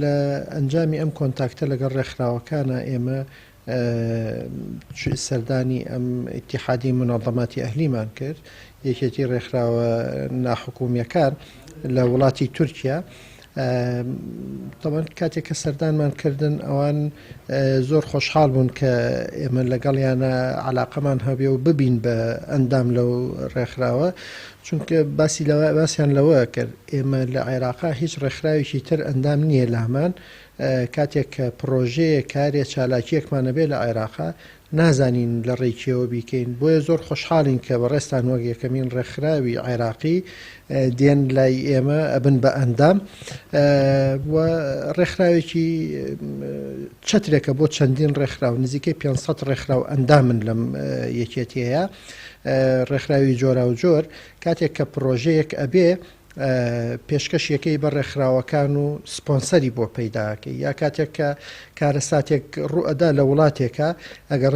لە ئەنجامی ئەم کۆنتاکتە لەگەڵ ڕێکخراوەکانە ئێمە سەردانی ئەم ئیتیحادی مناظەماتی ئەهلیمان کرد، یەکێتی ڕێکخراوە ناحکومیەکان لە وڵاتی تورکیا. طبعاً کاتێک کە سەردانمان کردن ئەوان زۆر خۆشحاڵ بوون کە ئێمە لەگەڵیانە علاقەمان هەبێ و ببین بە ئەندام لەو ڕێکخراوە، چونکە باسییان لەوە کرد ئێمە لە عێراقا هیچ ڕێکخراوێکی تر ئەندام نییە لامان. کاتێک کە پرۆژەیە کارێ چالاکیەکمانە بێ لە عێراقا نازانین لە ڕێکیەوە بیکەین، بۆیە زۆر خۆشحاڵین کە بەڕێستان وەک یەکەمین ڕێکخراوی عێراقی دێن لای ئێمە ئەبن بە ئەندام و ڕێکخراوێکی چەترێکە بۆ چەندین ڕێکخراو، نزیکەی 500 ڕێکخراو ئەندامن لەم یەکێتیەیە ڕێکخراوی جۆرا و جۆر. کاتێک کە پرۆژەیەک ئەبێ پێشکەشیەکەی بە ڕێکخراوەکان و سپۆنسەری بۆ پەیداکەی، یا کاتێک کە کارەساتێک ڕوئەدا لە وڵاتێکە ئەگەر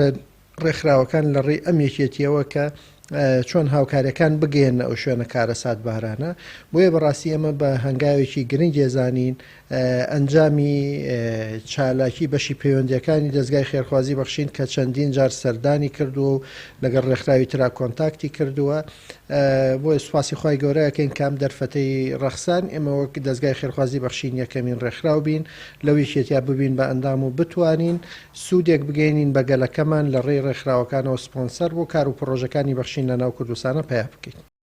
ڕێکخراوەکان لە ڕێی ئەم یەکێتیەوە کە چۆن هاوکاریەکان بگەێنە ئەو شوێنە کارەسات بارانە. بۆیە بەڕاستی ئەمە بە هەنگاوێکی گرنگ ێزانین ئەنجامی چالاکی بەشی پەیوەندیەکانی دەستگای خێرخوازی بەخشین کە چەندین جار سەردانی کردو و لەگەڵ ڕێکخراوی ترا کۆنتاکتی کردووە. بۆیە سوپاسی خی گەورەکەین کام دەرفەتەی ڕەخسان ئێمە وەک دەستگای خێرخوازی بەخشین یەکەمین ڕێکخراو بین لەوەی شێتیا ببین بە ئەندام و بتوانین سوودێک بگەینین بە گەلەکەمان لە ڕێی ڕێکخراوەکانەوە سپۆنسەر بۆ کار و پرۆژەکانی بەخشین لە ناو کوردستانە پیا بکەین.